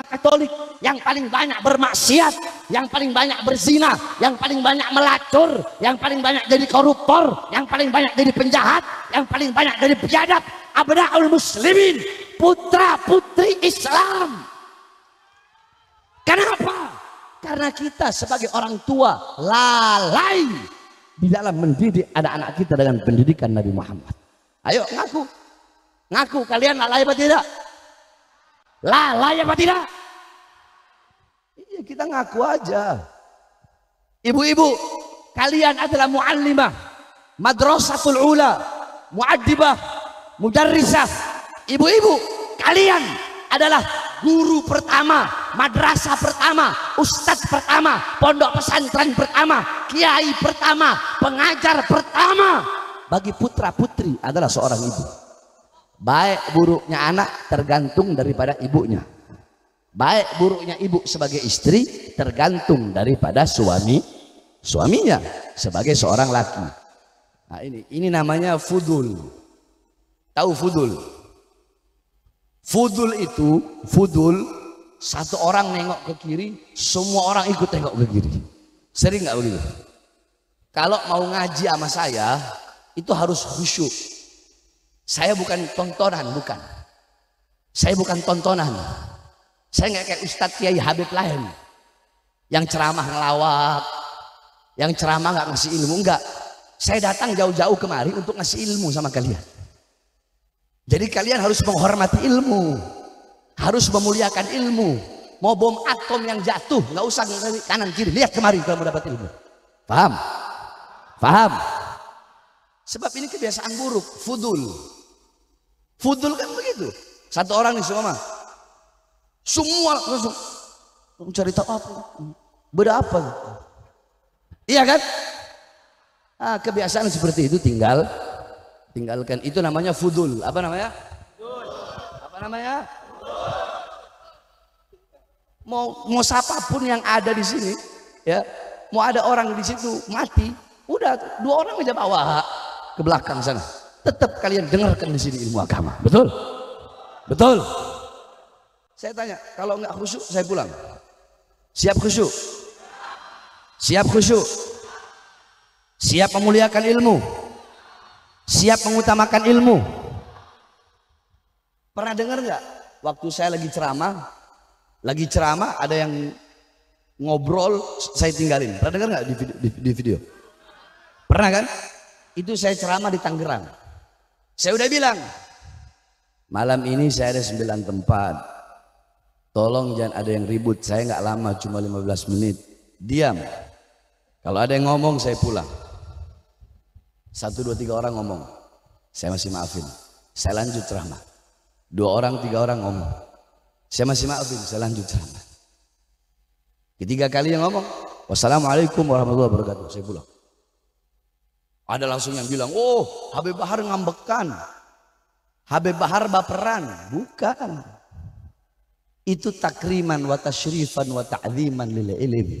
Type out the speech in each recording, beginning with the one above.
Katolik, yang paling banyak bermaksiat, yang paling banyak berzina, yang paling banyak melacur, yang paling banyak jadi koruptor, yang paling banyak jadi penjahat, yang paling banyak jadi biadab. Abnaul muslimin, putra putri Islam. Kenapa? Karena kita sebagai orang tua lalai di dalam mendidik anak-anak kita dengan pendidikan Nabi Muhammad. Ayo ngaku, ngaku kalian lalai apa tidak? Lalai apa tidak? Iya, kita ngaku aja. Ibu-ibu, kalian adalah muallimah, madrasatul ula, muaddibah, mudarrisah. Ibu-ibu, kalian adalah guru pertama, madrasah pertama, ustadz pertama, pondok pesantren pertama, kiai pertama, pengajar pertama bagi putra putri adalah seorang ibu. Baik buruknya anak tergantung daripada ibunya. Baik buruknya ibu sebagai istri tergantung daripada suaminya sebagai seorang laki. Nah, ini namanya fudul. Tahu fudul? Fudul itu, fudul, satu orang nengok ke kiri, semua orang ikut tengok ke kiri. Sering nggak begitu? Kalau mau ngaji sama saya, itu harus khusyuk. Saya bukan tontonan, bukan. Saya bukan tontonan. Saya nggak kayak Ustadz Kiai Habib lain, yang ceramah ngelawak, yang ceramah nggak ngasih ilmu, enggak. Saya datang jauh-jauh kemari untuk ngasih ilmu sama kalian. Jadi kalian harus menghormati ilmu, harus memuliakan ilmu. Mau bom atom yang jatuh, nggak usah kanan kiri, lihat kemari kalau mau dapat ilmu. Paham? Paham? Sebab ini kebiasaan buruk, fudul. Fudul kan begitu. Satu orang nih semua langsung cari tahu apa, beda apa? Iya kan? Ah, kebiasaan seperti itu tinggalkan. Itu namanya fudul. Apa namanya? Apa namanya? Mau siapapun yang ada di sini, ya, mau ada orang di situ mati, udah 2 orang aja bawa ke belakang sana. Tetap kalian dengarkan di sini ilmu agama. Betul? Betul? Saya tanya, kalau nggak khusyuk saya pulang. Siap khusyuk? Siap khusyuk? Siap memuliakan ilmu? Siap mengutamakan ilmu? Pernah dengar nggak? Waktu saya lagi ceramah ada yang ngobrol, saya tinggalin. Pernah dengar nggak di video? Pernah kan? Itu saya ceramah di Tangerang. Saya udah bilang, malam ini saya ada 9 tempat. Tolong jangan ada yang ribut. Saya nggak lama, cuma 15 menit. Diam. Kalau ada yang ngomong saya pulang. 1, 2, 3 orang ngomong, saya masih maafin, saya lanjut ceramah. 2 orang, 3 orang ngomong, saya masih maafin, saya lanjut ceramah. Ketiga kali yang ngomong, wassalamualaikum warahmatullahi wabarakatuh, saya pulang. Ada langsung yang bilang, oh Habib Bahar ngambekan, Habib Bahar baperan. Bukan, itu takriman wa tasyrifan wa ta'ziman lil ilmi.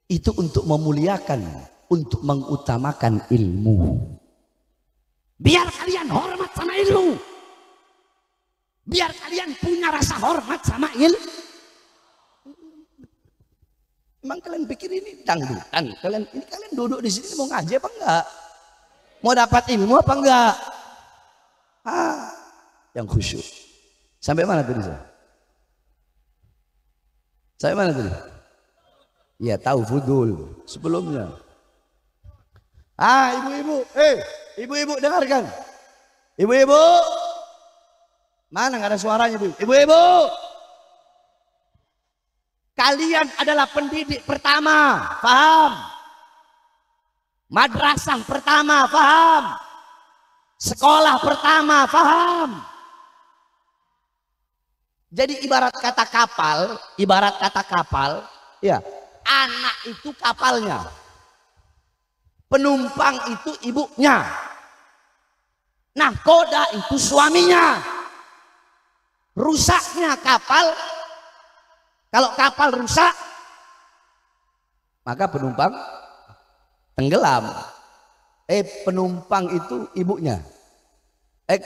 Itu untuk memuliakan, untuk mengutamakan ilmu. Biar kalian hormat sama ilmu, biar kalian punya rasa hormat sama ilmu. Emang kalian pikir ini dangdutan? Kalian duduk di sini mau ngaji apa enggak? Mau dapat ilmu apa enggak? Yang khusyuk. Sampai mana tadi saya? Sampai mana tadi? Ya tahu fudul sebelumnya. Ibu-ibu, ibu-ibu dengarkan. Ibu-ibu, mana nggak ada suaranya bu? Ibu-ibu, kalian adalah pendidik pertama, paham? Madrasah pertama, paham? Sekolah pertama, paham? Jadi ibarat kata kapal, ya, anak itu kapalnya. Penumpang itu ibunya. Nahkoda itu suaminya. Rusaknya kapal, kalau kapal rusak, maka penumpang tenggelam. Penumpang itu ibunya.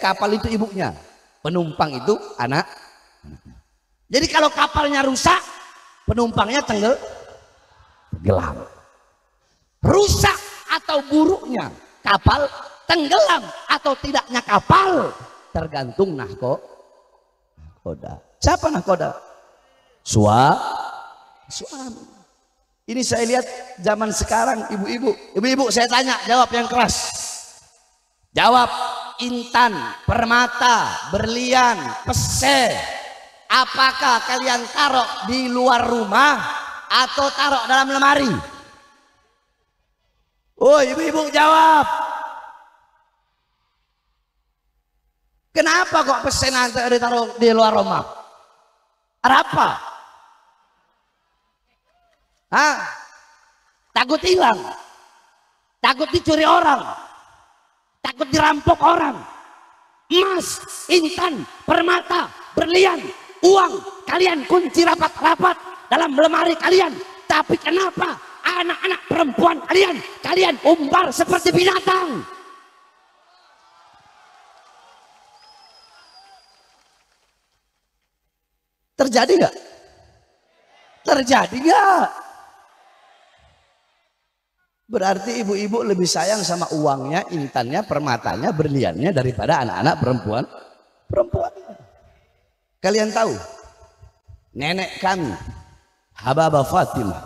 Kapal itu ibunya. Penumpang itu anak. Jadi kalau kapalnya rusak, penumpangnya tenggelam. Rusak atau buruknya kapal, tenggelam atau tidaknya kapal, tergantung nahkoda. Siapa nahkoda? Suami. Ini saya lihat zaman sekarang, ibu-ibu saya tanya, jawab yang keras. Jawab. Intan, permata, berlian, pese, apakah kalian taruh di luar rumah atau taruh dalam lemari? Oh, ibu-ibu jawab. Kenapa kok pese nanti ditaruh di luar rumah? Ada apa? Hah? Takut hilang, takut dicuri orang, takut dirampok orang. Emas, intan, permata, berlian, uang kalian kunci rapat-rapat dalam lemari kalian. Tapi kenapa anak-anak perempuan kalian umbar seperti binatang? Terjadi nggak? Terjadi nggak? Berarti ibu-ibu lebih sayang sama uangnya, intannya, permatanya, berliannya daripada anak-anak perempuan. Kalian tahu, nenek kami, Hababah Fatimah,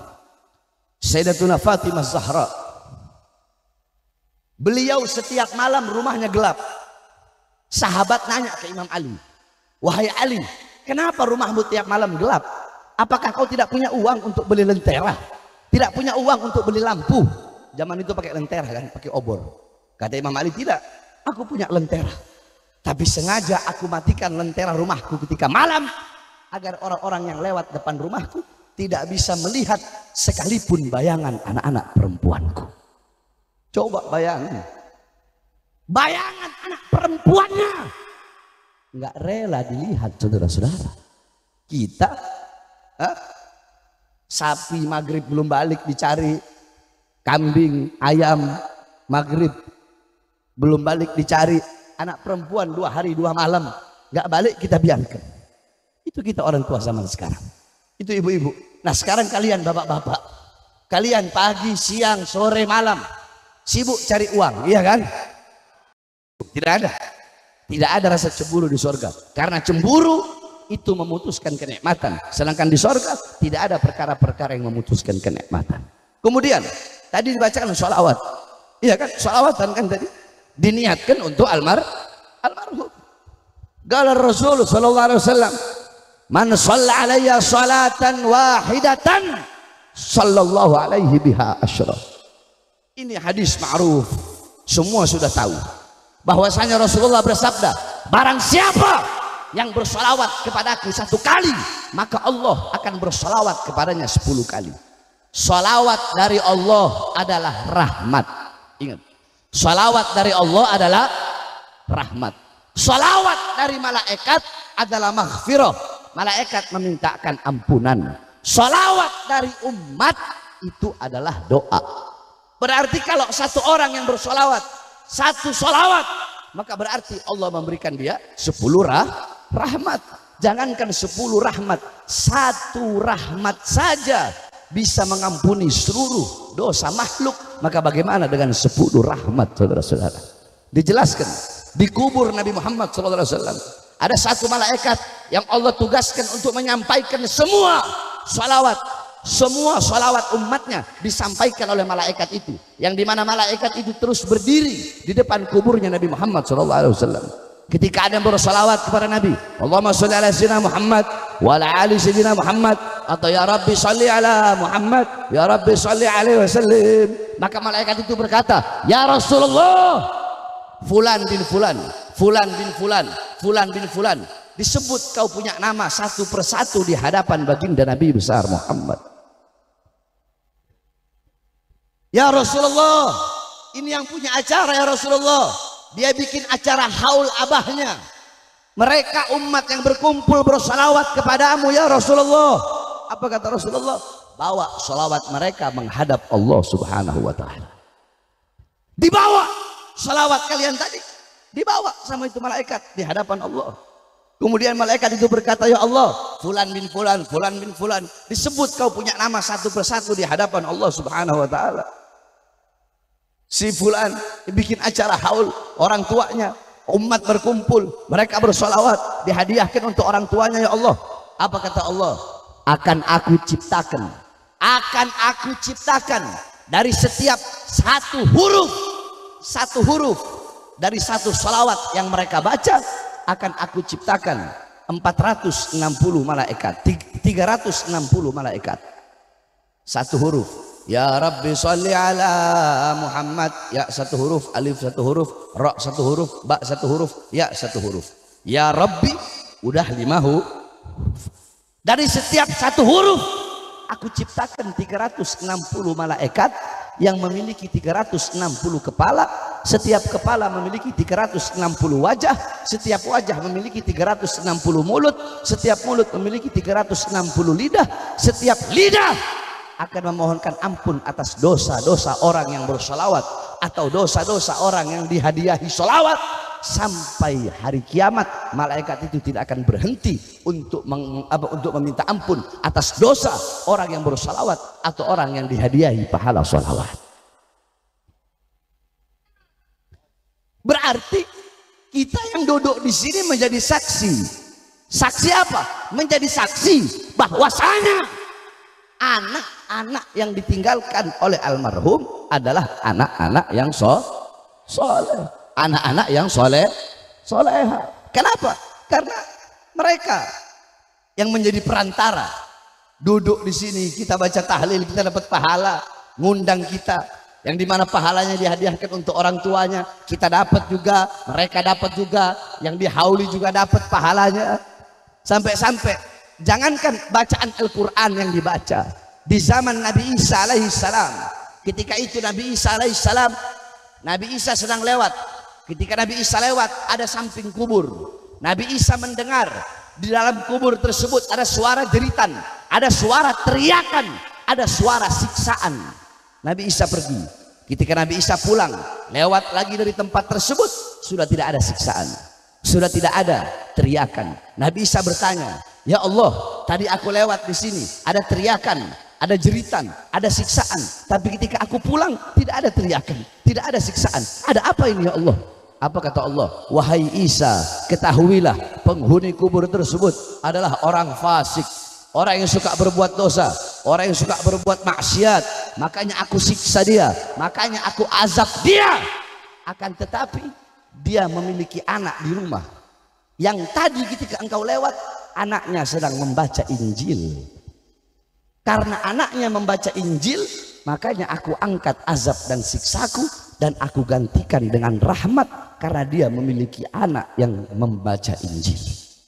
Sayyidatuna Fatimah Zahra, beliau setiap malam rumahnya gelap. Sahabat nanya ke Imam Ali, wahai Ali, kenapa rumahmu tiap malam gelap? Apakah kau tidak punya uang untuk beli lentera? Tidak punya uang untuk beli lampu? Zaman itu pakai lentera kan, pakai obor. Kata Imam Ali, tidak, aku punya lentera, tapi sengaja aku matikan lentera rumahku ketika malam agar orang-orang yang lewat depan rumahku tidak bisa melihat sekalipun bayangan anak-anak perempuanku. Coba bayangin, bayangan anak perempuannya nggak rela dilihat, saudara-saudara. Kita sapi maghrib belum balik dicari, kambing, ayam, maghrib belum balik dicari, anak perempuan 2 hari 2 malam nggak balik, kita biarkan. Itu kita orang tua zaman sekarang. Itu ibu-ibu. Nah sekarang kalian bapak-bapak, kalian pagi, siang, sore, malam sibuk cari uang, iya kan? Tidak ada rasa cemburu di sorga, karena cemburu itu memutuskan kenikmatan, sedangkan di sorga tidak ada perkara-perkara yang memutuskan kenikmatan. Kemudian tadi dibacakan sholawat, iya kan? Sholawatan kan tadi diniatkan untuk almarhum. Qala Rasul sallallahu alaihi wasallam, man shalla alayya salatan wahidatan sallallahu alaihi biha asyra. Ini hadis ma'ruf, semua sudah tahu bahwasanya Rasulullah bersabda, barang siapa yang bersolawat kepadaku 1 kali, maka Allah akan bersolawat kepadanya 10 kali. Solawat dari Allah adalah rahmat. Ingat, solawat dari Allah adalah rahmat. Solawat dari malaikat adalah maghfirah. Malaikat memintakan ampunan. Solawat dari umat itu adalah doa. Berarti kalau 1 orang yang bersolawat 1 solawat, maka berarti Allah memberikan dia 10 rahmat. Jangankan 10 rahmat, 1 rahmat saja bisa mengampuni seluruh dosa makhluk, maka bagaimana dengan 10 rahmat, saudara-saudara? Dijelaskan di kubur Nabi Muhammad SAW ada 1 malaikat yang Allah tugaskan untuk menyampaikan semua salawat umatnya disampaikan oleh malaikat itu, yang dimana malaikat itu terus berdiri di depan kuburnya Nabi Muhammad SAW. Ketika ada yang bersalawat kepada Nabi, Allahumma sholli ala sayyidina Muhammad wa ala ali sayyidina Muhammad, atau ya Rabbi sholli ala Muhammad, ya Rabbi sholli alaihi wasallam, maka malaikat itu berkata, ya Rasulullah, fulan bin fulan, fulan bin fulan, fulan bin fulan, disebut kau punya nama 1 persatu di hadapan baginda Nabi besar Muhammad. Ya Rasulullah, ini yang punya acara ya Rasulullah, dia bikin acara haul abahnya, mereka umat yang berkumpul bersalawat kepadamu ya Rasulullah. Apa kata Rasulullah? Bawa salawat mereka menghadap Allah subhanahu wa ta'ala. Dibawa salawat kalian tadi, dibawa sama itu malaikat di hadapan Allah. Kemudian malaikat itu berkata, ya Allah, fulan bin fulan, fulan bin fulan, disebut kau punya nama satu persatu di hadapan Allah Subhanahu wa taala. Si fulan bikin acara haul, orang tuanya, umat berkumpul, mereka bersolawat, dihadiahkan untuk orang tuanya. Ya Allah, apa kata Allah? Akan aku ciptakan dari setiap satu huruf dari satu salawat yang mereka baca, akan aku ciptakan 460 malaikat, 360 malaikat. Satu huruf, ya Rabbi sholli ala Muhammad, ya satu huruf, alif satu huruf, ra satu huruf, ba satu huruf, ya satu huruf. Ya Rabbi udah 5 huruf. Dari setiap satu huruf aku ciptakan 360 malaikat yang memiliki 360 kepala. Setiap kepala memiliki 360 wajah. Setiap wajah memiliki 360 mulut. Setiap mulut memiliki 360 lidah. Setiap lidah akan memohonkan ampun atas dosa-dosa orang yang bersolawat atau dosa-dosa orang yang dihadiahi solawat. Sampai hari kiamat malaikat itu tidak akan berhenti untuk meminta ampun atas dosa orang yang bersolawat atau orang yang dihadiahi pahala solawat. Berarti kita yang duduk di sini menjadi saksi. Saksi apa? Menjadi saksi bahwasanya anak-anak yang ditinggalkan oleh almarhum adalah anak-anak yang soleh. Anak-anak yang soleha. Kenapa? Karena mereka yang menjadi perantara. Duduk di sini, kita baca tahlil, kita dapat pahala. Ngundang kita, yang dimana pahalanya dihadiahkan untuk orang tuanya, kita dapat juga, mereka dapat juga, yang dihauli juga dapat pahalanya. Sampai-sampai jangankan bacaan Al-Quran yang dibaca di zaman Nabi Isa alaihissalam. Ketika itu Nabi Isa alaihissalam, Nabi Isa sedang lewat. Ketika Nabi Isa lewat, ada samping kubur. Nabi Isa mendengar di dalam kubur tersebut ada suara jeritan, ada suara teriakan, ada suara siksaan. Nabi Isa pergi. Ketika Nabi Isa pulang, lewat lagi dari tempat tersebut, sudah tidak ada siksaan, sudah tidak ada teriakan. Nabi Isa bertanya, ya Allah, tadi aku lewat di sini, ada teriakan, ada jeritan, ada siksaan. Tapi ketika aku pulang, tidak ada teriakan, tidak ada siksaan. Ada apa ini ya Allah? Apa kata Allah? Wahai Isa, ketahuilah penghuni kubur tersebut adalah orang fasik, orang yang suka berbuat dosa, orang yang suka berbuat maksiat. Makanya aku siksa dia, makanya aku azab dia. Akan tetapi dia memiliki anak di rumah yang tadi ketika engkau lewat, anaknya sedang membaca Injil. Karena anaknya membaca Injil, makanya aku angkat azab dan siksaku dan aku gantikan dengan rahmat, karena dia memiliki anak yang membaca Injil.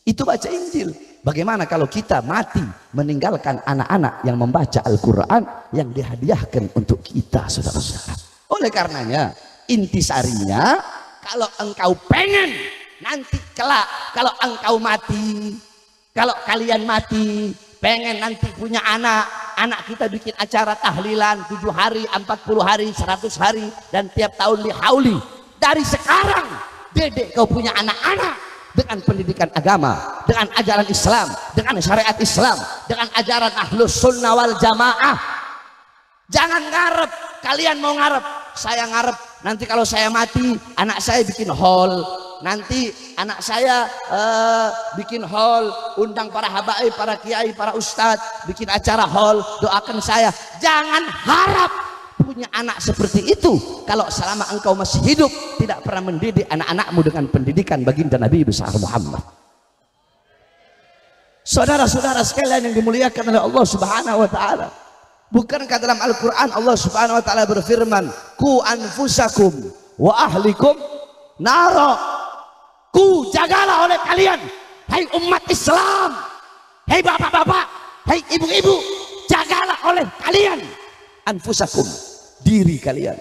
Itu baca Injil. Bagaimana kalau kita mati meninggalkan anak-anak yang membaca Al-Quran yang dihadiahkan untuk kita, saudara-saudara. Oleh karenanya, intisarinya, kalau engkau pengen nanti kelak, kalau engkau mati, kalau kalian mati, pengen nanti punya anak kita bikin acara tahlilan 7 hari, 40 hari, 100 hari, dan tiap tahun dihauli. Dari sekarang, dedek kau punya anak-anak dengan pendidikan agama, dengan ajaran Islam, dengan syariat Islam, dengan ajaran Ahlus Sunnah wal Jamaah. Jangan ngarep, kalian mau ngarep, saya ngarep nanti kalau saya mati, anak saya bikin hall. Nanti anak saya bikin hall, undang para habaib, para kiai, para ustadz, bikin acara hall, doakan saya. Jangan harap punya anak seperti itu kalau selama engkau masih hidup tidak pernah mendidik anak-anakmu dengan pendidikan baginda Nabi besar Muhammad. Saudara-saudara sekalian yang dimuliakan oleh Allah Subhanahu wa taala, bukankah dalam Al-Qur'an Allah Subhanahu wa taala berfirman, "Qu anfusakum wa ahlikum nara." Ku jagalah oleh kalian, hai umat Islam, hai bapak-bapak, hai ibu-ibu, jagalah oleh kalian anfusakum, diri kalian,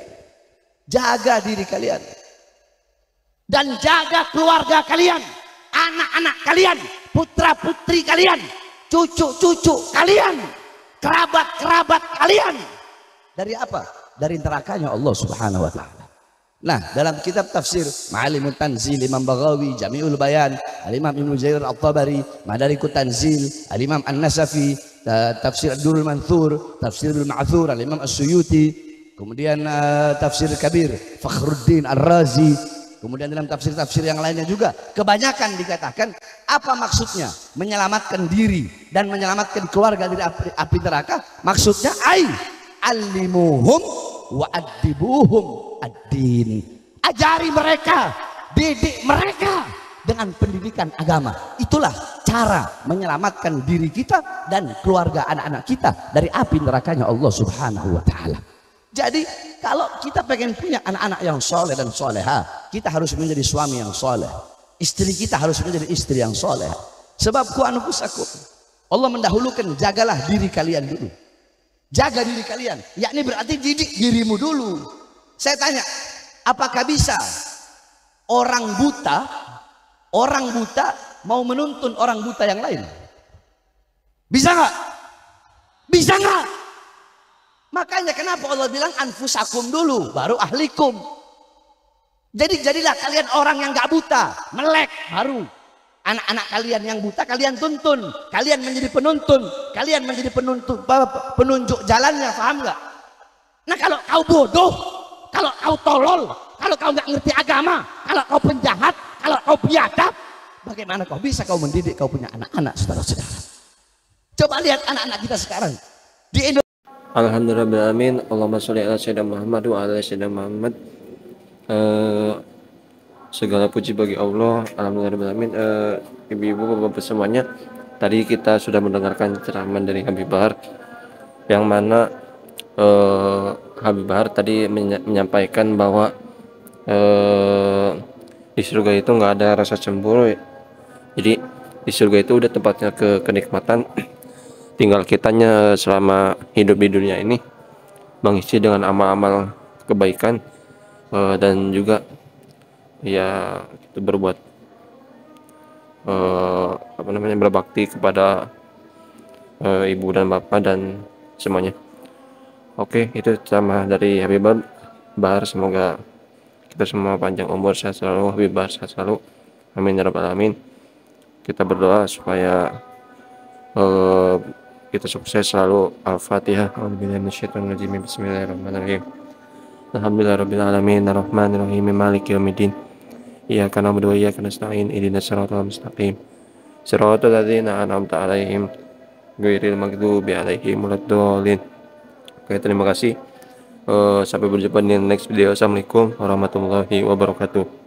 jaga diri kalian, dan jaga keluarga kalian, anak-anak kalian, putra-putri kalian, cucu-cucu kalian, kerabat-kerabat kalian. Dari apa? Dari nerakanya Allah Subhanahu wa taala. Nah, dalam kitab tafsir Ma'alimut Tanzil Imam Baghawi, Jami'ul Bayan Al-Imam Ibnu Jarir At-Tabari, Madarikut Tanzil Al-Imam An-Nasafi, tafsir Ad-Durrul Manthur, tafsir Bil Ma'thur Al-Imam As-Suyuti, kemudian tafsir Kabir Fakhruddin Ar-Razi, kemudian dalam tafsir-tafsir yang lainnya juga kebanyakan dikatakan apa maksudnya menyelamatkan diri dan menyelamatkan keluarga dari api neraka, maksudnya alimuhum wa adibuhum ad-din, ajari mereka, didik mereka dengan pendidikan agama. Itulah cara menyelamatkan diri kita dan keluarga anak-anak kita dari api nerakanya Allah Subhanahu wa taala. Jadi kalau kita pengen punya anak-anak yang soleh dan soleha, kita harus menjadi suami yang soleh, istri kita harus menjadi istri yang soleh. Sebab ku anufusakum, Allah mendahulukan jagalah diri kalian dulu. Jaga diri kalian, yakni berarti didik dirimu dulu. Saya tanya, apakah bisa orang buta mau menuntun orang buta yang lain? Bisa nggak? Bisa nggak? Makanya kenapa Allah bilang anfusakum dulu, baru ahlikum. Jadi jadilah kalian orang yang nggak buta, melek, baru anak-anak kalian yang buta kalian tuntun, kalian menjadi penuntun, kalian menjadi penunjuk jalannya, paham nggak? Nah kalau kau bodoh, kalau kau tolol, kalau kau nggak ngerti agama, kalau kau penjahat, kalau kau biadab, bagaimana kau bisa kau mendidik kau punya anak-anak, saudara-saudara? Coba lihat anak-anak kita sekarang di Indonesia. Alhamdulillahirrahmanirrahim. Allahumma sholli ala sayyidina Muhammad wa ala sayyidina Muhammad. Segala puji bagi Allah. Alhamdulillahirrahmanirrahim. Ibu-ibu, bapak-bapak semuanya, tadi kita sudah mendengarkan ceramah dari Habib Bahar, yang mana Habib Bahar tadi menyampaikan bahwa di surga itu nggak ada rasa cemburu ya. Jadi di surga itu udah tempatnya kenikmatan. Tinggal kitanya selama hidup di dunia ini mengisi dengan amal-amal kebaikan, dan juga ya kita berbuat berbakti kepada ibu dan bapak dan semuanya. Oke, itu ceramah dari Habib Bahar. Semoga kita semua panjang umur, sehat selalu, Habib Bahar sehat selalu, amin ya rabbal alamin. Kita berdoa supaya kita sukses selalu. Al-Fatihah. Bismillahirrahmanirrahim. Alhamdulillahirabbil alamin, arrahmanirrahim, maliki yaumiddin. Iyyaka na'budu wa iyyaka nasta'in, ihdinas siratal mustaqim. Siratal ladzina an'amta 'alaihim ghairil maghdubi 'alaihim waladdallin. Oke, terima kasih. Sampai berjumpa di next video. Assalamualaikum warahmatullahi wabarakatuh.